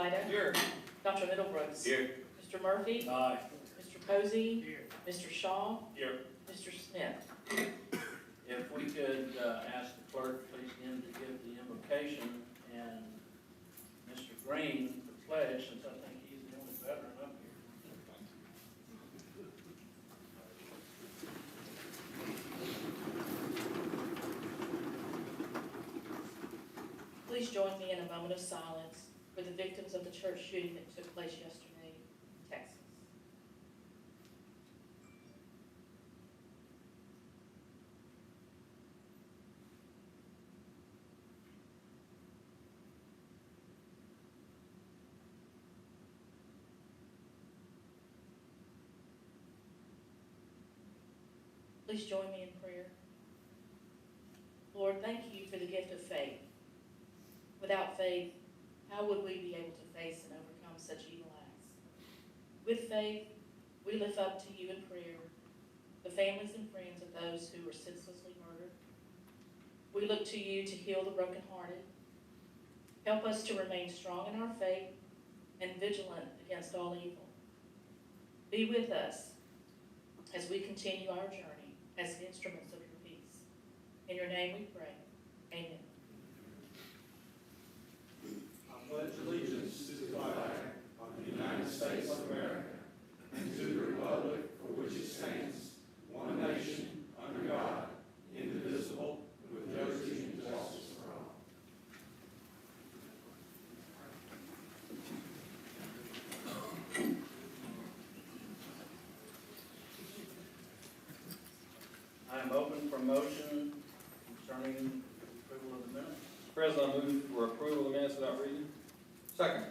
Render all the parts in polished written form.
Lyda. Here. Dr. Middlebrooks. Here. Mr. Murphy. Aye. Mr. Posey. Here. Mr. Shaw. Here. Mr. Smith. If we could ask the clerk, please, again, to give the invocation, and Mr. Green, the pledge, since I think he's the only veteran up here. Please join me in a moment of silence for the victims of the church shooting that took place yesterday in Texas. Please join me in prayer. Lord, thank you for the gift of faith. Without faith, how would we be able to face and overcome such evil acts? With faith, we lift up to you in prayer the families and friends of those who were senselessly murdered. We look to you to heal the brokenhearted. Help us to remain strong in our faith and vigilant against all evil. Be with us as we continue our journey as instruments of your peace. In your name we pray. Amen. I pledge allegiance to the flag of the United States of America and to the republic for which it stands, one nation, under God, indivisible, with liberty and justice for all. I am open for motion concerning approval of the minutes. Mr. President, I move for approval of the minutes without reading. Second.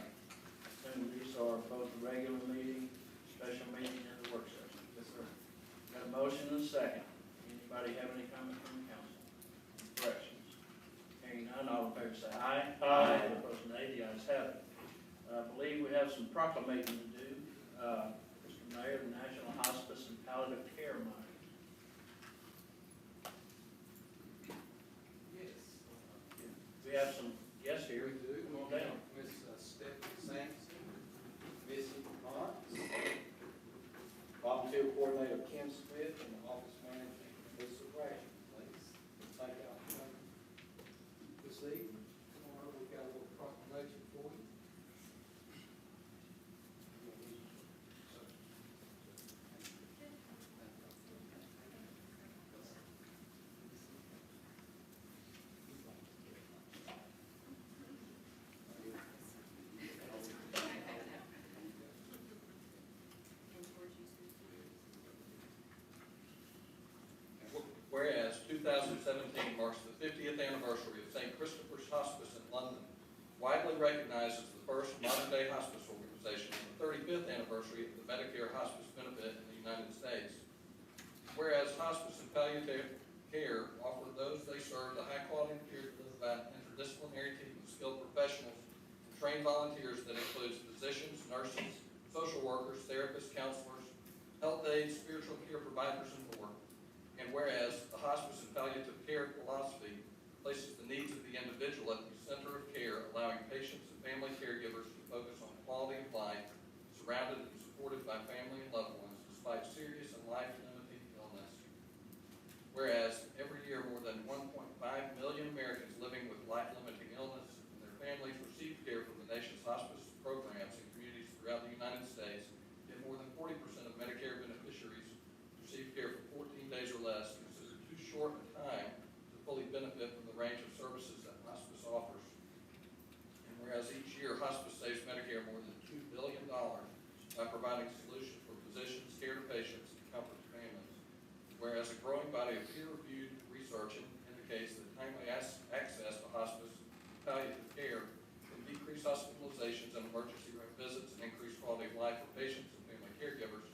And these are both the regular meeting, special meeting, and the work session. Yes, sir. Got a motion and a second. Anybody have any comment from the council? Corrections? Hearing none, all in favor say aye. Aye. Opposed, nay. The ayes have it. I believe we have some proclamation to do. Mr. Mayor, the National Hospice and Palliative Care Month. Yes. We have some guests here. We do. Come on down. Miss Stephanie Sampson, Missy Marks, volunteer coordinator Kim Smith, and the office manager Lisa Graham, please. Take out this evening. Come on over, we've got a little proclamation for you. Whereas 2017 marks the 50th anniversary of St. Christopher's Hospice in London, widely recognized as the first modern-day hospice organization, and the 35th anniversary of the Medicare hospice benefit in the United States. Whereas hospice and palliative care offer those they serve the high-quality care delivered by an interdisciplinary team of skilled professionals and trained volunteers that includes physicians, nurses, social workers, therapists, counselors, health aides, spiritual care providers, and more. And whereas the hospice and palliative care philosophy places the needs of the individual at the center of care, allowing patients and family caregivers to focus on quality of life, surrounded and supported by family and loved ones, despite serious and life-limiting illness. Whereas every year more than 1.5 million Americans living with life-limiting illness and their families receive care from the nation's hospice programs in communities throughout the United States, yet more than 40% of Medicare beneficiaries receive care for 14 days or less, considered too short a time to fully benefit from the range of services that hospice offers. And whereas each year hospice saves Medicare more than $2 billion by providing solutions for physicians, care to patients, and comfort to families. Whereas a growing body of peer-reviewed research indicates that timely access to hospice and palliative care can decrease hospitalizations and emergency room visits and increase quality of life for patients and family caregivers.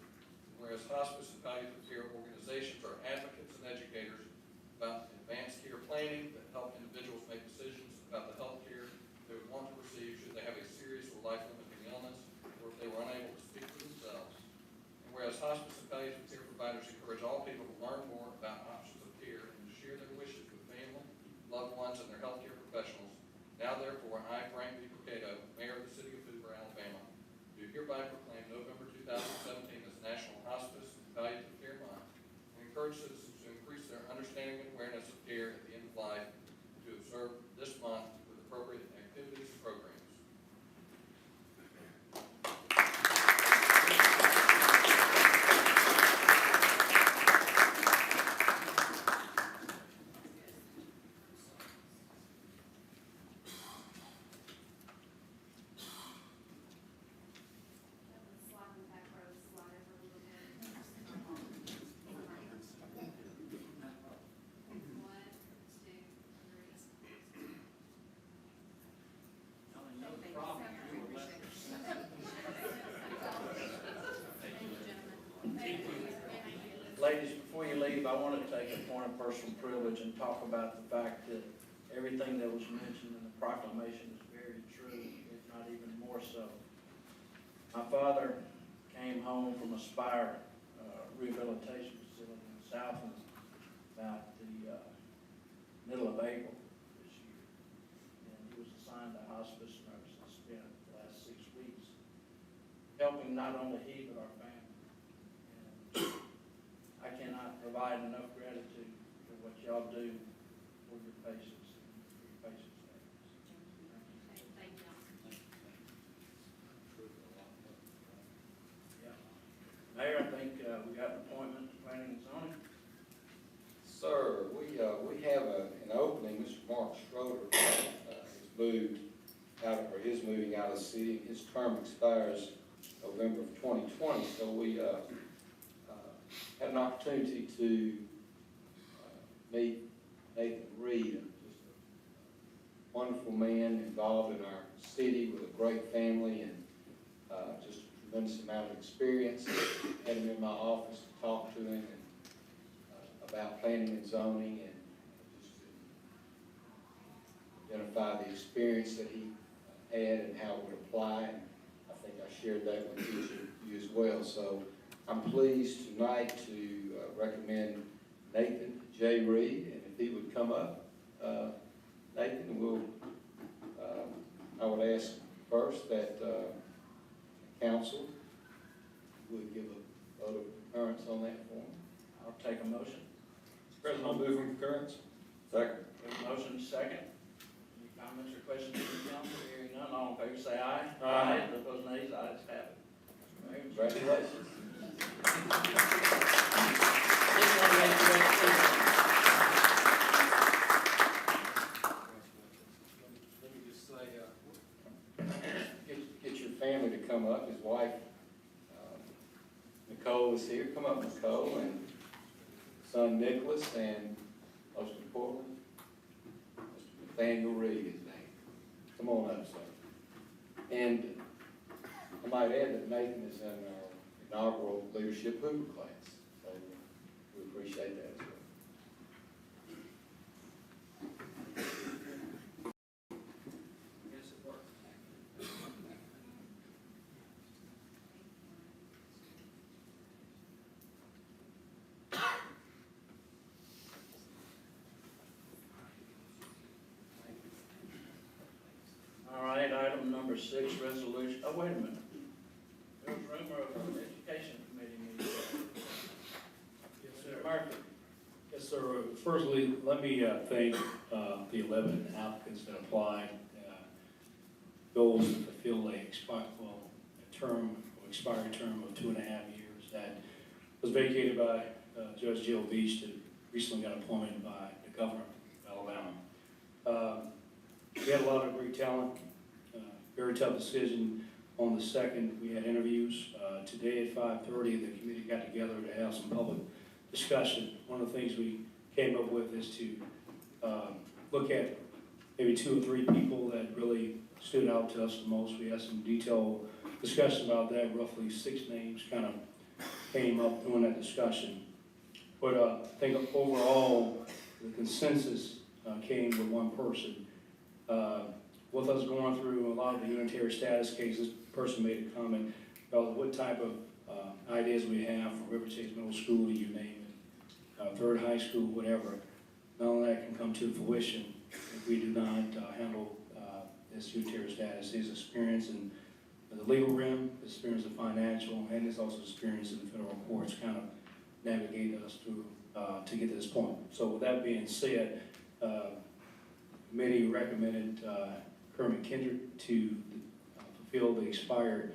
Whereas hospice and palliative care organizations are advocates and educators about advanced care planning that help individuals make decisions about the health care they would want to receive should they have a serious or life-limiting illness, or if they were unable to speak for themselves. And whereas hospice and palliative care providers encourage all people to learn more about options of care and to share their wishes with family, loved ones, and their healthcare professionals. Now therefore, I, Frank B. Mercado, Mayor of the City of Hoover, Alabama, do hereby proclaim November 2017 as National Hospice and Palliative Care Month, and encourage citizens to increase their understanding and awareness of care at the end of life, and to observe this month with appropriate activities and programs. Ladies, before you leave, I want to take a point of personal privilege and talk about the fact that everything that was mentioned in the proclamation is very true, if not even more so. My father came home from a Spire rehabilitation facility in Southland about the middle of April this year. And he was assigned a hospice nurse and spent the last 6 weeks helping not only he but our family. And I cannot provide enough gratitude for what y'all do for your patients and for your patients' families. Thank you. Yeah. Mayor, I think we got an appointment to planning and zoning. Sir, we have an opening. Mr. Mark Schroeder is moving out of the city. His term expires November of 2020, so we had an opportunity to meet Nathan Reed, just a wonderful man involved in our city with a great family and just a tremendous amount of experience. Had him in my office to talk to him and about planning and zoning and just to identify the experience that he had and how it would apply. And I think I shared that with you as well. So I'm pleased tonight to recommend Nathan J. Reed, and if he would come up, Nathan, I would ask first that council would give a vote of concurrence on that form. I'll take a motion. Mr. President, I'll move for concurrence. Second. We have a motion second. Any comments or questions from the council? Hearing none, all in favor say aye. Aye. Opposed, nays. Ayes have it. Mr. Mayor, Congratulations. Let me just say, Get your family to come up. His wife, Nicole, is here. Come up, Nicole, and son Nicholas, and most importantly, Mr. Nathaniel Reed, his name. Come on up, sir. And I might add that Nathan is in our inaugural Leadership Hoover class, so we appreciate that as well. yes, it works. All right, item number 6, resolution, oh, wait a minute. There was rumor of an education committee meeting. Mr. Murphy. Yes, sir. Firstly, let me thank the 11 applicants that applied. Those to fulfill a expiring term of 2.5 years that was vacated by Judge Jill Beach that recently got appointed by the governor of Alabama. We had a lot of great talent, very tough decision on the 2nd. We had interviews. Today at 5:30, the committee got together to have some public discussion. One of the things we came up with is to look at maybe 2 or 3 people that really stood out to us the most. We had some detailed discussion about that. Roughly 6 names kind of came up during that discussion. But I think overall, the consensus came with one person. With us going through a lot of the unitary status cases, the person made a comment about what type of ideas we have for River Chase Middle School, you name it, Third High School, whatever. None of that can come to fruition if we do not handle his unitary status, his experience in the legal realm, his experience in financial, and his also experience in the federal courts kind of navigate us through to get to this point. So with that being said, committee recommended Kermit Kendrick to fulfill the expired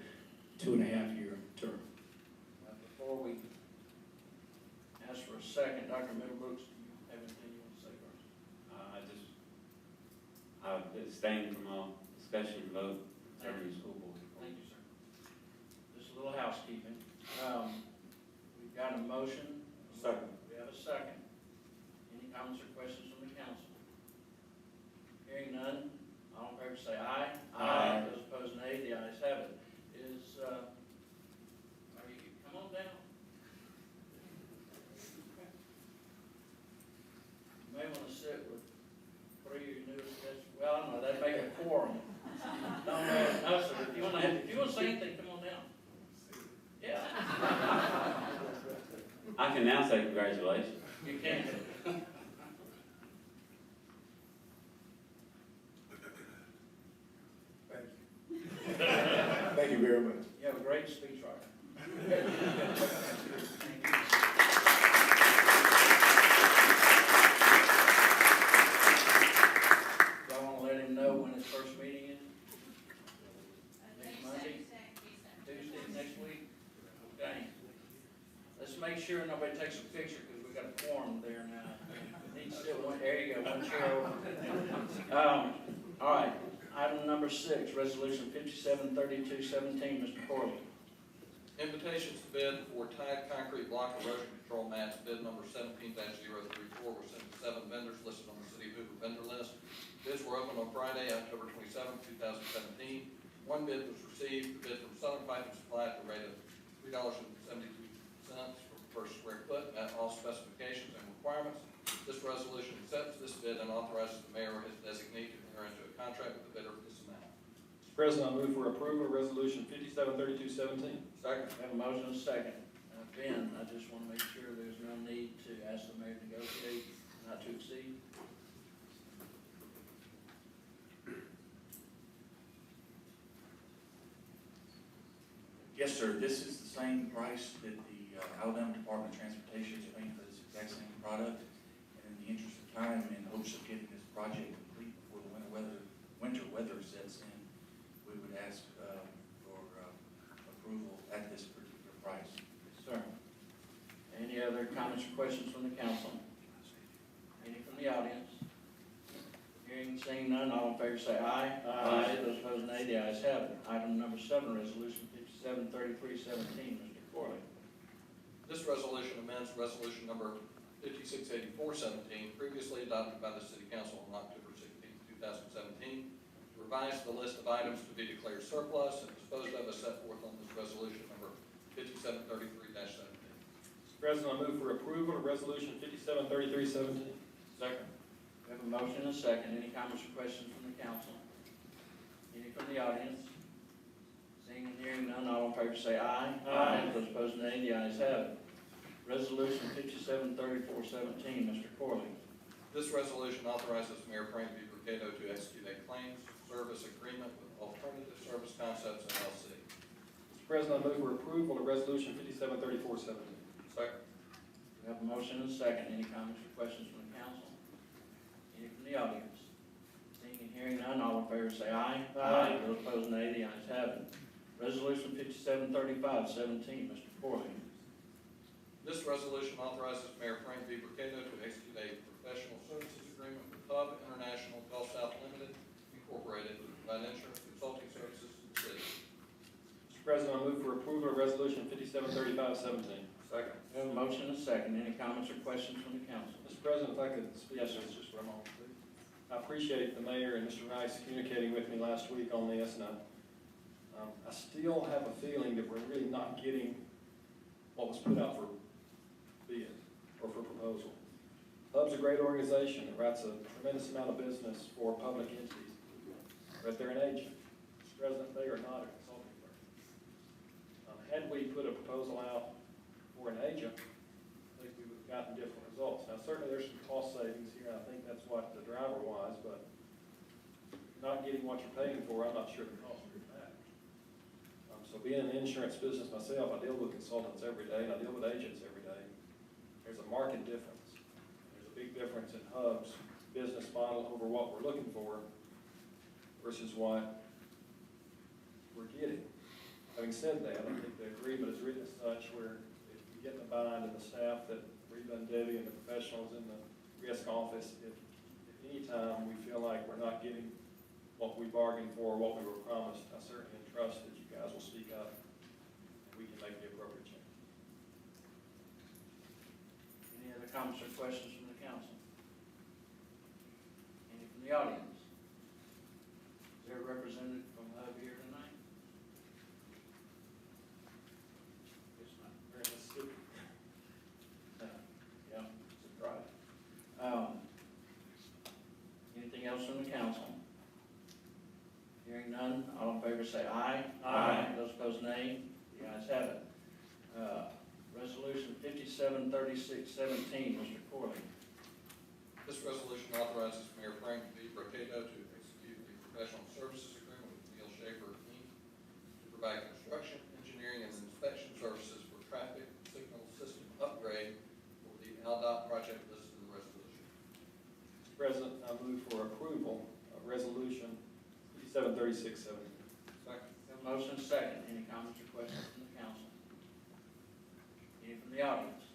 2.5-year term. Before we ask for a second, Dr. Middlebrooks, do you have anything you want to say first? I abstain from all discussion and vote concerning the school board. Thank you, sir. Just a little housekeeping. We've got a motion. Second. We have a second. Any comments or questions from the council? Hearing none, all in favor say aye. Aye. Those opposed, nay. The ayes have it. Come on down. You may want to sit with three of your newest guests. Well, I don't know, that'd make a quorum. No, sir. If you want to say anything, come on down. Yeah. I can now say congratulations. You can. Thank you very much. You have a great speechwriter. Y'all want to let him know when his first meeting is? Next Monday? Tuesday, next week? Okay. Let's make sure nobody takes a picture, because we got a quorum there now. Needs still one, there you go, one chair over. All right, item number 6, resolution 573217, Mr. Corley. Invitations to bid for Tide Concrete Block Erosion Control Mats, bid number 17-034, were sent to 7 vendors listed on the City of Hoover vendor list. Bids were opened on Friday, October 27, 2017. One bid was received, the bid from Southern Pipe and Supply at the rate of $3.72 per square foot, met all specifications and requirements. This resolution accepts this bid and authorizes the mayor or his designee to enter into a contract with the bidder for this amount. Mr. President, I move for approval of resolution 573217. Second. We have a motion and a second. Ben, I just want to make sure there's no need to ask the mayor to negotiate not to exceed. Yes, sir. This is the same price that the Alabama Department of Transportation is paying for this exact same product. And in the interest of time, in hopes of getting this project complete before the winter weather sets in, we would ask for approval at this particular price. Yes, sir. Any other comments or questions from the council? Any from the audience? Hearing, seeing none, all in favor say aye. Aye. Those opposed, nay. The ayes have it. Item number 7, resolution 573317, Mr. Corley. This resolution amends resolution number 568417, previously adopted by the City Council on October 16, 2017, to revise the list of items to be declared surplus and disposed of as set forth on this resolution number 5733-17. Mr. President, I move for approval of resolution 573317. Second. We have a motion and a second. Any comments or questions from the council? Any from the audience? Seeing and hearing none, all in favor say aye. Aye. Those opposed, nay. The ayes have it. Resolution 573417, Mr. Corley. This resolution authorizes Mayor Frank V. Burkado to execute a claims service agreement with Alternative Service Concepts LLC. Mr. President, I move for approval of resolution 573417. Second. We have a motion and a second. Any comments or questions from the council? Any from the audience? Seeing and hearing none, all in favor say aye. Aye. Those opposed, nay. The ayes have it. Resolution 573517, Mr. Corley. This resolution authorizes Mayor Frank V. Burkado to execute a professional services agreement with Hub International Gulf South Limited Incorporated to provide insurance consulting services to the city. Mr. President, I move for approval of resolution 573517. Second. We have a motion and a second. Any comments or questions from the council? Mr. President, if I could speak Yes, sir. just for a moment, please. I appreciate the mayor and Mr. Rice communicating with me last week on this, and I still have a feeling that we're really not getting what was put out for bid or for proposal. Hub's a great organization that writes a tremendous amount of business for public entities, but they're an agent. Mr. President, they are not a consulting firm. Had we put a proposal out for an agent, I think we would have gotten different results. Now, certainly there's some cost savings here, and I think that's what the driver was, but not getting what you're paying for, I'm not sure the cost will be back. So being in the insurance business myself, I deal with consultants every day, and I deal with agents every day. There's a marked difference. There's a big difference in Hub's business model over what we're looking for versus what we're getting. Having said that, I think the agreement is written as such where if we get in the bind and the staff that Reba and Debbie and the professionals in the risk office, if any time we feel like we're not getting what we bargained for, what we were promised, I certainly trust that you guys will speak up and we can make the appropriate change. Any other comments or questions from the council? Any from the audience? Is there a representative from Hub here tonight? Guess not. Very Mississippi. Yeah, it's a drive. Anything else from the council? Hearing none, all in favor say aye. Aye. Those opposed, nay. The ayes have it. Resolution 573617, Mr. Corley. This resolution authorizes Mayor Frank V. Brocato to execute a professional services agreement with Neil Schaefer, Inc. to provide construction, engineering, and inspection services for traffic signal system upgrade for the ALDOT project listed in the resolution. Mr. President, I move for approval of resolution 573617. Second. Have a motion and a second. Any comments or questions from the council? Any from the audience?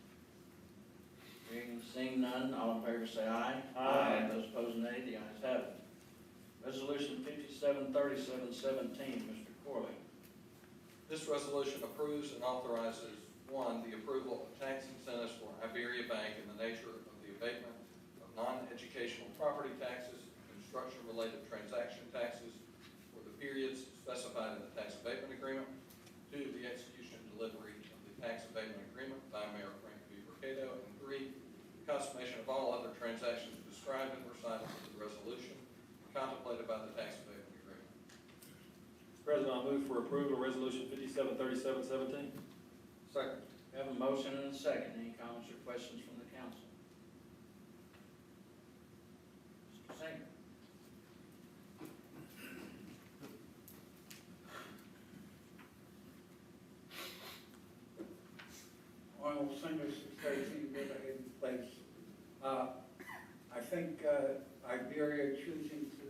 Hearing and seeing none, all in favor say aye. Aye. Those opposed, nay. The ayes have it. Resolution 573717, Mr. Corley. This resolution approves and authorizes, one, the approval of tax incentives for Iberia Bank in the nature of the abatement of non-educational property taxes, construction-related transaction taxes for the periods specified in the tax abatement agreement. Two, the execution and delivery of the tax abatement agreement by Mayor Frank V. Brocato. And three, the consummation of all other transactions described in recitals of the resolution contemplated by the tax abatement agreement. Mr. President, I move for approval of resolution 573717. Second. We have a motion and a second. Any comments or questions from the council? Mr. Singer. Arnold Singer, 613 Riverhead Place. I think Iberia choosing to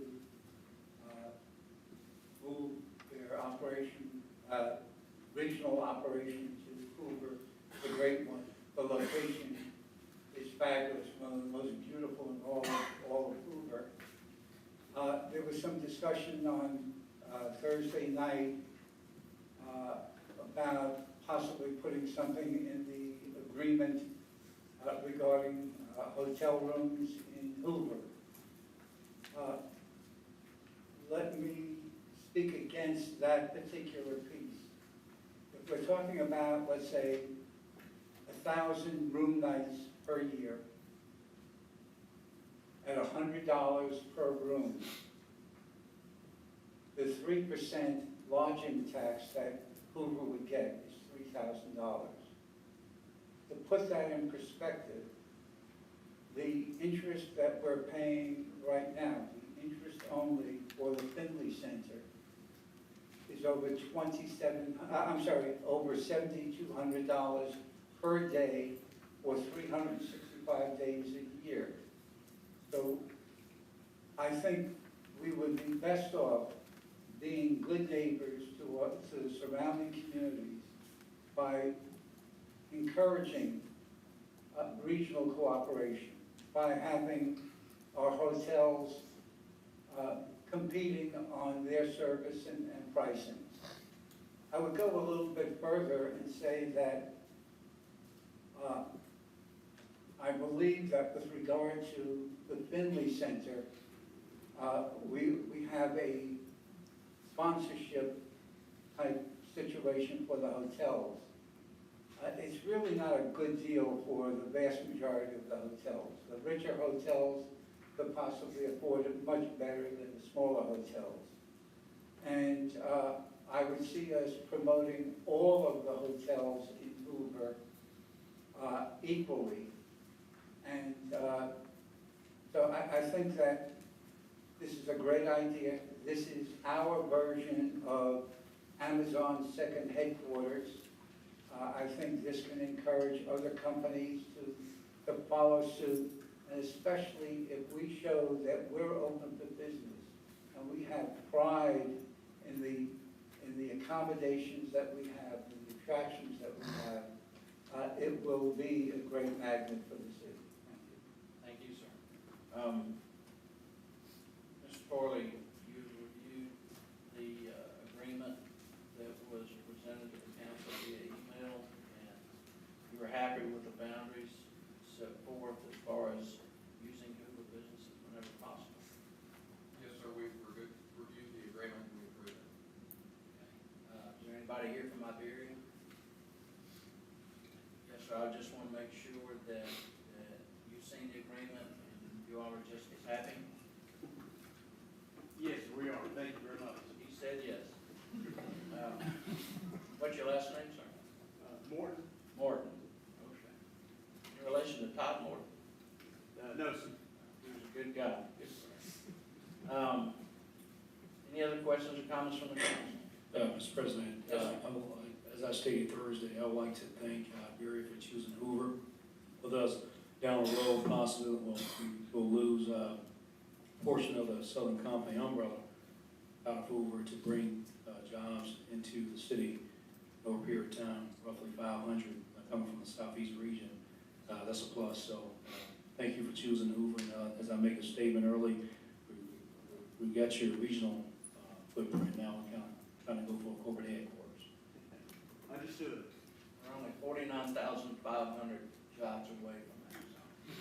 move their operation, regional operation to Hoover, is a great one. The location is fabulous, one of the most beautiful in all of Hoover. There was some discussion on Thursday night about possibly putting something in the agreement regarding hotel rooms in Hoover. Let me speak against that particular piece. If we're talking about, let's say, 1,000 room nights per year at $100 per room, the 3% lodging tax that Hoover would get is $3,000. To put that in perspective, the interest that we're paying right now, the interest only for the Finley Center, is over $7,200 per day for 365 days a year. So I think we would be best off being good neighbors to the surrounding communities by encouraging regional cooperation, by having our hotels competing on their service and pricing. I would go a little bit further and say that I believe that with regard to the Finley Center, we have a sponsorship type situation for the hotels. It's really not a good deal for the vast majority of the hotels. The richer hotels could possibly afford it much better than the smaller hotels. And I would see us promoting all of the hotels in Hoover equally. And so I think that This is a great idea. This is our version of Amazon's second headquarters. I think this can encourage other companies to follow suit, and especially if we show that we're open for business and we have pride in the accommodations that we have, the attractions that we have, it will be a great magnet for the city. Thank you. Thank you, sir. Mr. Corley, you reviewed the agreement that was presented to the council via email, and you were happy with the boundaries set forth as far as using Hoover businesses whenever possible. Yes, sir, we've reviewed the agreement, we approved it. Is there anybody here from Iberia? Yes, sir, I just want to make sure that you've seen the agreement and you all are just as happy. Yes, we are. Thank you very much. He said yes. What's your last name, sir? Morton? Morton. Okay. In relation to Todd Morton? No, sir. He was a good guy. Good friend. Any other questions or comments from the council? Mr. President, Yes, sir. as I stated Thursday, I would like to thank Barry for choosing Hoover with us. Down the road, possibly we'll lose a portion of the Southern Company umbrella out of Hoover to bring jobs into the city over a period of time, roughly 500 coming from the southeast region. That's a plus. So thank you for choosing Hoover. And, as I make a statement early, we've got your regional footprint now. We're kind of trying to go for a corporate headquarters. Understood. We're only 49,500 jobs away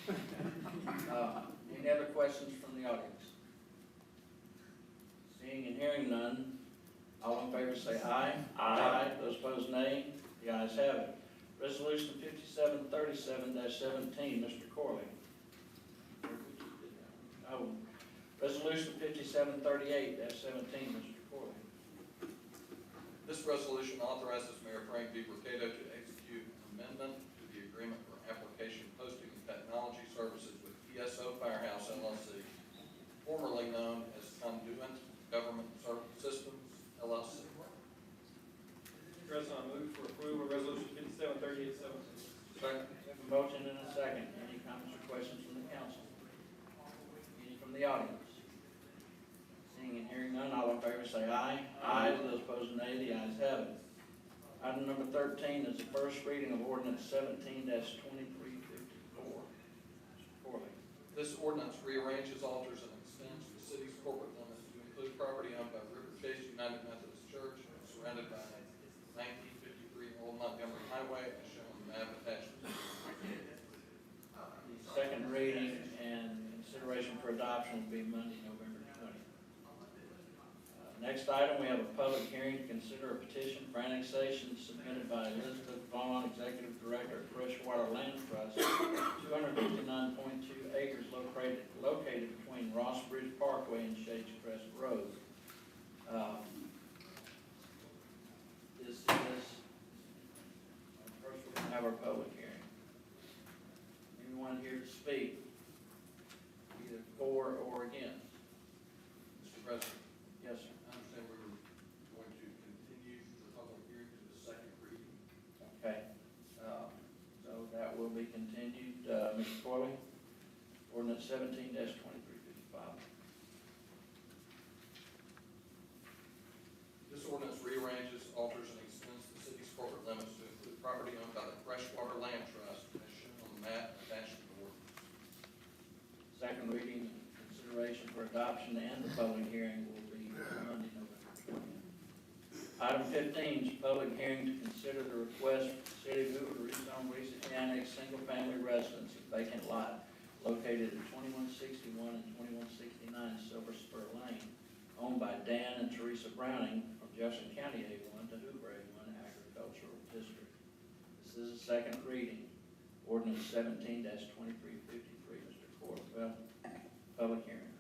from that. Any other questions from the audience? Seeing and hearing none, all in favor say aye. Aye. Those opposed, nay. The ayes have it. Resolution 5737-17, Mr. Corley. Oh, Resolution 5738-17, Mr. Corley. This resolution authorizes Mayor Frank D. Mercado to execute an amendment to the agreement for application posting and technology services with ESO Firehouse LLC, formerly known as Conduent Government Systems LLC. President, I move for approval of resolution 5738-17. Second. We have a motion and a second. Any comments or questions from the council? Any from the audience? Seeing and hearing none, all in favor say aye. Aye. Those opposed, nay. The ayes have it. Item number 13 is the first reading of ordinance 17-2354. Mr. Corley. This ordinance rearranges, alters, and extends the city's corporate limits to include property owned by River Chase United Methodist Church, surrounded by 1953 Old Montgomery Highway, as shown on the map attached to the The second reading and consideration for adoption will be Monday, November 20th. Next item, we have a public hearing to consider a petition for annexation submitted by Elizabeth Vaughn, Executive Director of Freshwater Land Trust, 259.2 acres located between Ross Bridge Parkway and Shades Crest Road. This is, first we're going to have our public hearing. Anyone here to speak, either for or against? Mr. President, Yes, sir. I understand we were going to continue the public hearing to the second reading. Okay. So that will be continued. Mr. Corley, ordinance 17-2355. This ordinance rearranges, alters, and extends the city's corporate limits to include property owned by the Freshwater Land Trust, as shown on the map attached to the ordinance. Second reading, consideration for adoption, and the public hearing will be Monday, November 20th. Item 15 is public hearing to consider the request for the city of Hoover to rezone recently annexed single-family residence and vacant lot located at 2161 and 2169 Silver Spur Lane, owned by Dan and Teresa Browning from Jefferson County A1 to Hoover A1 Agricultural District. This is a second reading. Ordinance 17-2353, Mr. Court. Well, public hearing.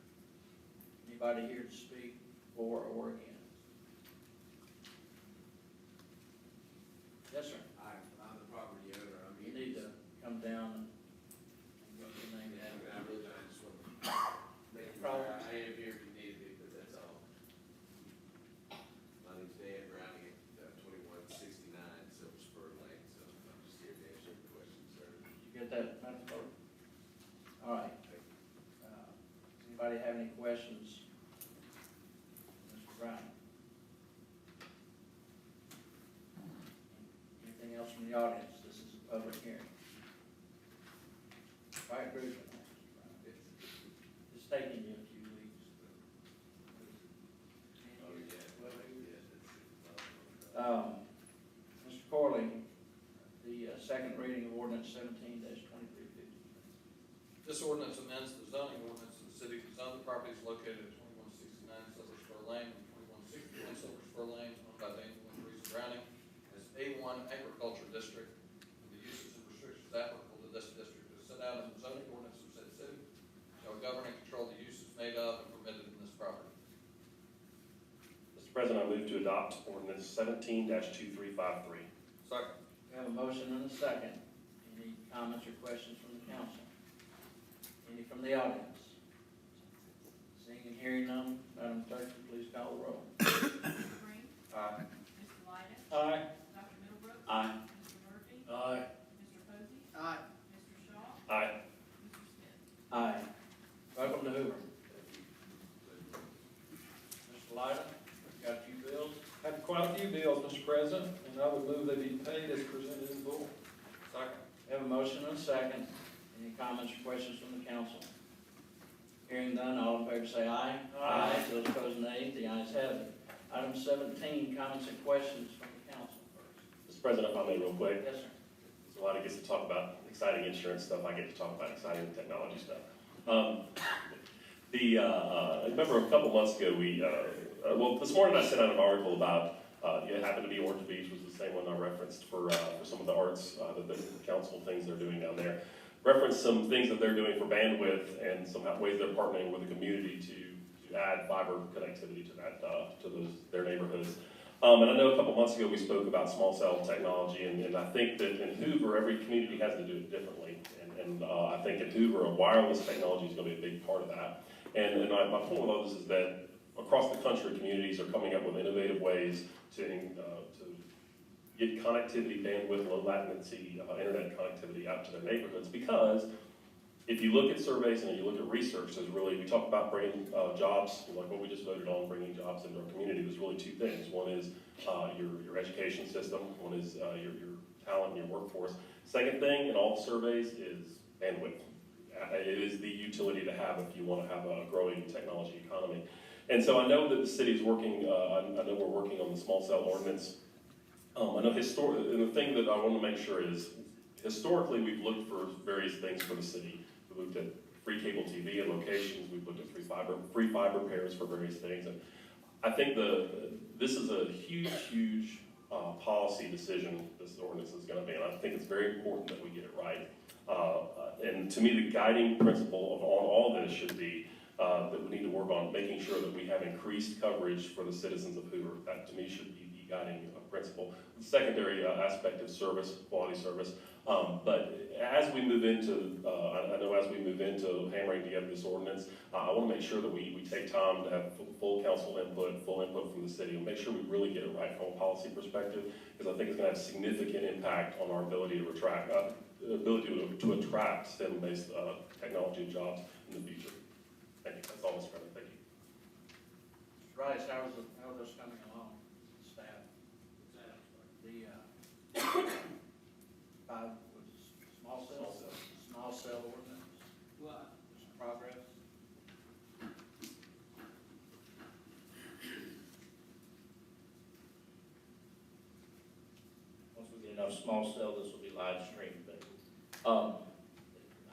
Anybody here to speak for or against? Yes, sir. I'm the property owner. I You mean, need to come down and get your name down. I really, I just want to make it Problem. clear, I am here to it, Madam Clerk? All right. Anybody have any questions? Mr. Brown? Anything else from the audience? This is a public hearing. I agree with that, Mr. Brown. It's taking you a few weeks. Mr. Corley, the second reading of ordinance 17-2350. This ordinance amends the zoning ordinance of the city to zone the properties located at 2169 Silver Spur Lane and 2161 Silver Spur Lane, owned by Daniel and Teresa Browning, as A1 Agriculture District. The uses and restrictions applicable to this district is set out in the zoning ordinance of said city, shall govern and control the uses made of and permitted in this property. Mr. President, I move to adopt ordinance 17-2353. Second. We have a motion and a second. Any comments or questions from the council? Any from the audience? Seeing and hearing none, Madam Clerk, please call the roll. Mr. Green? Aye. Mr. Lydic? Aye. Dr. Middlebrooks? Aye. Mr. Murphy? Aye. Mr. Posey? Aye. Mr. Shaw? Aye. Mr. Smith? Aye. Welcome to Hoover. Mr. Lyda, got a few bills? I have quite a few bills, Mr. President, and I would move they be paid as presented in full. Second. We have a motion and a second. Any comments or questions from the council? Hearing none, all in favor say aye. Aye. Those opposed, nay. The ayes have it. Item 17, comments and questions from the council first. Mr. President, if I may real quick, Yes, sir. so a lot of gets to talk about exciting insurance stuff, I get to talk about exciting technology stuff. I remember a couple months ago, well, this morning I sent out an article about, it happened to be Orange Beach, was the same one I referenced for some of the arts, the council things they're doing down there. Referenced some things that they're doing for bandwidth and some ways they're partnering with the community to add fiber connectivity to that, to their neighborhoods. And I know a couple months ago we spoke about small cell technology, and I think that in Hoover, every community has to do it differently. And I think in Hoover, a wireless technology is going to be a big part of that. And my point with all this is that across the country, communities are coming up with innovative ways to get connectivity, bandwidth, low latency, internet connectivity out to their neighborhoods. Because if you look at surveys and you look at research, we talk about bringing jobs, like what we just voted on, bringing jobs into our community. There's really two things. One is your education system. One is your talent and your workforce. Second thing in all surveys is bandwidth. It is the utility to have if you want to have a growing technology economy. And so I know that the city is working, I know we're working on the small cell ordinance. I know and the thing that I want to make sure is, historically we've looked for various things for the city. We looked at free cable TV and locations, we've looked at free fiber pairs for various things. And I think this is a huge policy decision this ordinance is going to be, and I think it's very important that we get it right. And to me, the guiding principle of all this should be that we need to work on making sure that we have increased coverage for the citizens of Hoover. That to me should be the guiding principle. The secondary aspect is service, quality service. But as we move into, I know as we move into hammering together this ordinance, I want to make sure that we take time to have full council input, full input from the city, and make sure we really get it right from a policy perspective, because I think it's going to have significant impact on our ability to attract STEM-based technology and jobs in the future. Thank you. That's all, Mr. President. Thank you. Mr. Rice, how are those coming along, staff? Small cell ordinance, Well, there's progress. Once we get enough small cell, this will be live streamed, but,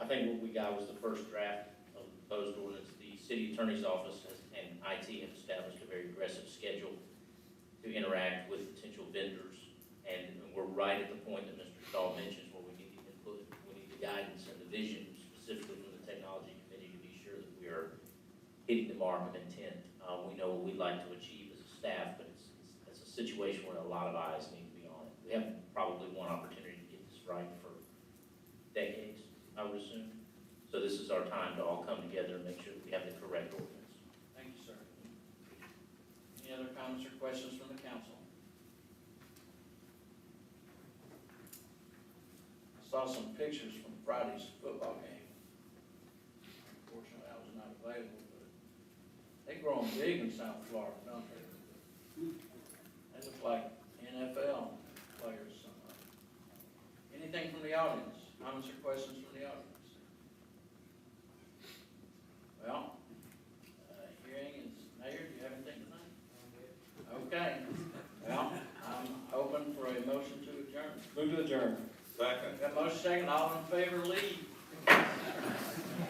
I think what we got was the first draft of the proposed ordinance. The city attorney's office and IT have established a very aggressive schedule to interact with potential vendors, and we're right at the point that Mr. Shaw mentions where we need the input, we need the guidance and the vision specifically from the technology committee to be sure that we are hitting the mark of intent. We know what we'd like to achieve as a staff, but it's a situation where a lot of eyes need to be on it. We have probably one opportunity to get this right for decades, I would assume. So this is our time to all come together and make sure that we have the correct ordinance. Thank you, sir. Any other comments or questions from the council? I saw some pictures from Friday's football game. Unfortunately, I was not available, but they growing big in South Florida, don't they? They look like NFL players, some of them. Anything from the audience? Comments or questions from the audience? Well, hearing is, Mayor, do you have anything tonight? Okay, well, I'm open for a motion to adjourn. Move to adjourn. Second. Got a motion second, all in favor, leave.